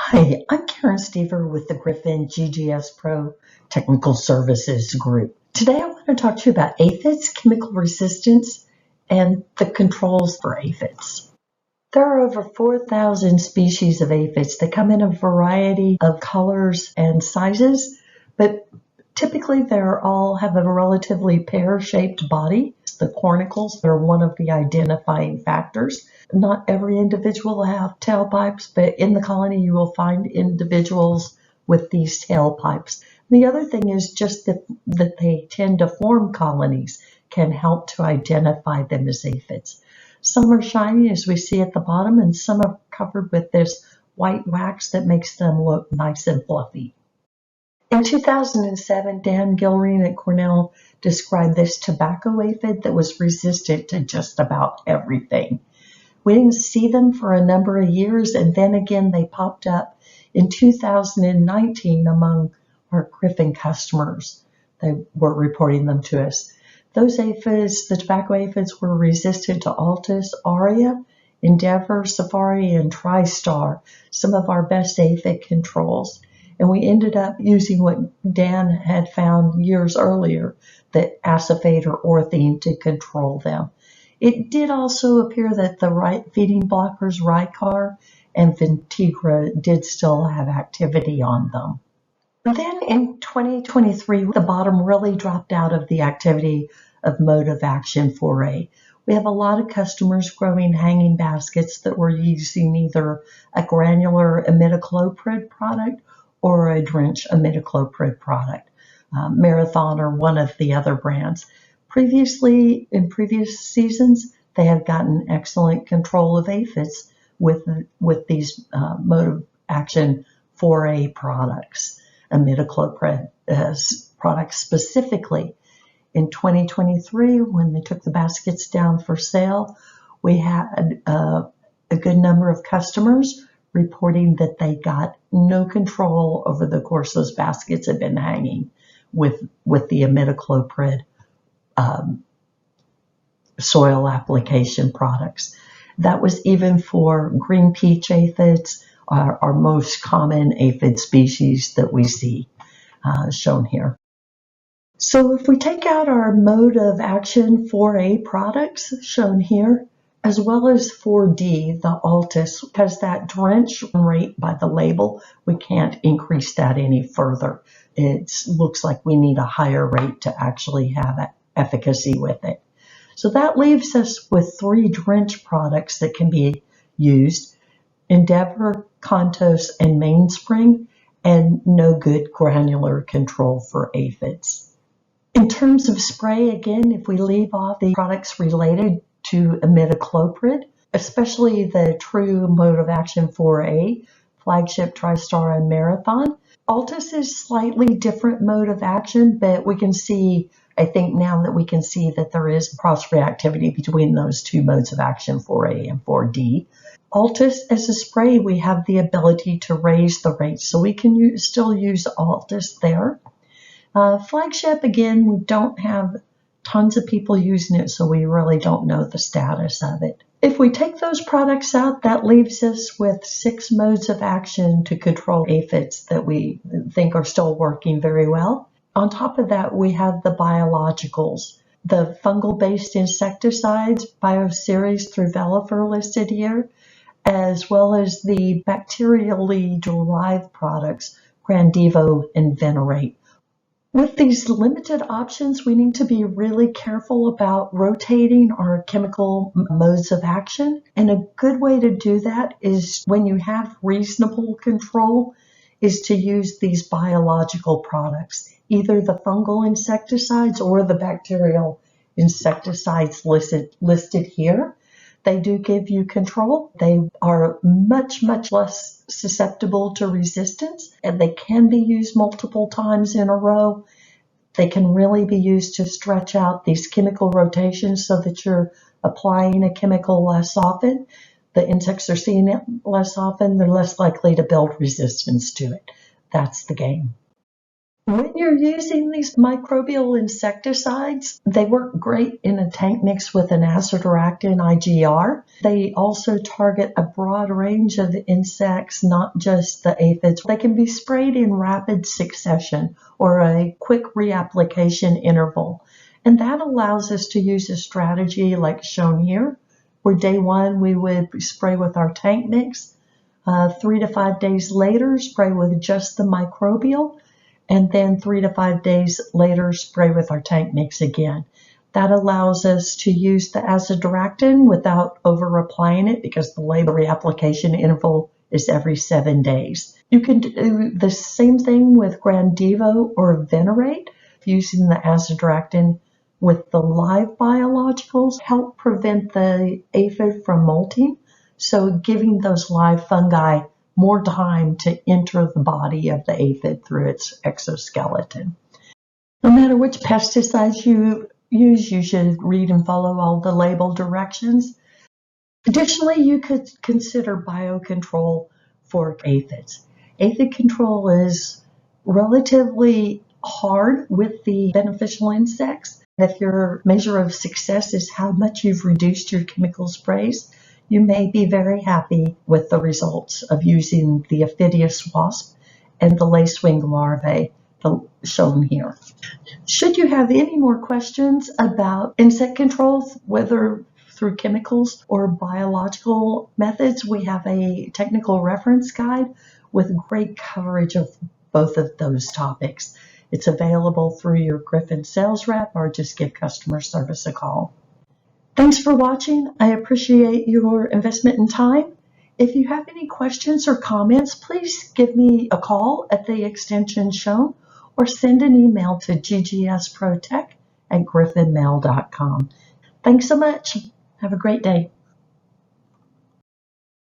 Hi, I'm Karen Stever with the Griffin GGS Pro Technical Services Group. Today I want to talk to you about aphids, chemical resistance, and the controls for aphids. There are over 4,000 species of aphids. They come in a variety of colors and sizes, but typically they all have a relatively pear-shaped body. The cornicles are one of the identifying factors. Not every individual will have tailpipes, but in the colony you will find individuals with these tailpipes. The other thing is just that they tend to form colonies can help to identify them as aphids. Some are shiny, as we see at the bottom, and some are covered with this white wax that makes them look nice and fluffy. In 2007, Dan Gilreen at Cornell described this tobacco aphid that was resistant to just about everything. We didn't see them for a number of years, and then again they popped up in 2019 among our Griffin customers. They were reporting them to us. Those aphids, the tobacco aphids, were resistant to Altus, Aria, Endeavor, Safari, and TriStar, some of our best aphid controls. And we ended up using what Dan had found years earlier, that acephate or orthene, to control them. It did also appear that the feeding blockers, Rycar and Vintegra, did still have activity on them. Then in 2023, the bottom really dropped out of the activity of mode of action 4A. We have a lot of customers growing hanging baskets that were using either a granular imidacloprid product or a drench imidacloprid product, Marathon or one of the other brands. Previously, in previous seasons, they have gotten excellent control of aphids with these mode of action 4A products, imidacloprid products specifically. In 2023, when they took the baskets down for sale, we had a good number of customers reporting that they got no control over the course those baskets had been hanging with the imidacloprid soil application products. That was even for green peach aphids, our most common aphid species that we see shown here. So if we take out our mode of action 4A products shown here, as well as 4D, the Altus, because that drench rate by the label, we can't increase that any further. It looks like we need a higher rate to actually have efficacy with it. So that leaves us with 3 drench products that can be used: Endeavor, Contos, and Mainspring, and no good granular control for aphids. In terms of spray, again, if we leave off the products related to imidacloprid, especially the true mode of action 4A, Flagship, TriStar, and Marathon. Altus is slightly different mode of action, but we can see, I think now that we can see that there is cross-reactivity between those two modes of action, 4A and 4D. Altus, as a spray, we have the ability to raise the rate, so we can still use Altus there. Flagship, again, we don't have tons of people using it, so we really don't know the status of it. If we take those products out, that leaves us with 6 modes of action to control aphids that we think are still working very well. On top of that, we have the biologicals. The fungal-based insecticides, Bioceres through Velifer listed here, as well as the bacterially derived products, Grandivo and Venerate. With these limited options, we need to be really careful about rotating our chemical modes of action. And a good way to do that is, when you have reasonable control, is to use these biological products, either the fungal insecticides or the bacterial insecticides listed here. They do give you control. They are much, much less susceptible to resistance, and they can be used multiple times in a row. They can really be used to stretch out these chemical rotations so that you're applying a chemical less often. The insects are seeing it less often. They're less likely to build resistance to it. That's the game. When you're using these microbial insecticides, they work great in a tank mix with an azadirachtin IGR. They also target a broad range of insects, not just the aphids. They can be sprayed in rapid succession or a quick reapplication interval. And that allows us to use a strategy like shown here, where day one we would spray with our tank mix. 3 to 5 days later, spray with just the microbial. And then 3 to 5 days later, spray with our tank mix again. That allows us to use the azadirachtin without over-applying it because the label reapplication interval is every 7 days. You can do the same thing with Grandivo or Venerate, using the azadirachtin with the live biologicals, help prevent the aphid from molting, so giving those live fungi more time to enter the body of the aphid through its exoskeleton. No matter which pesticides you use, you should read and follow all the label directions. Additionally, you could consider biocontrol for aphids. Aphid control is relatively hard with the beneficial insects. If your measure of success is how much you've reduced your chemical sprays, you may be very happy with the results of using the Aphidius wasp and the lacewing larvae shown here. Should you have any more questions about insect controls, whether through chemicals or biological methods, we have a technical reference guide with great coverage of both of those topics. It's available through your Griffin sales rep or just give customer service a call. Thanks for watching. I appreciate your investment in time. If you have any questions or comments, please give me a call at the extension shown or send an email to ggsprotech@griffinmail.com. Thanks so much. Have a great day.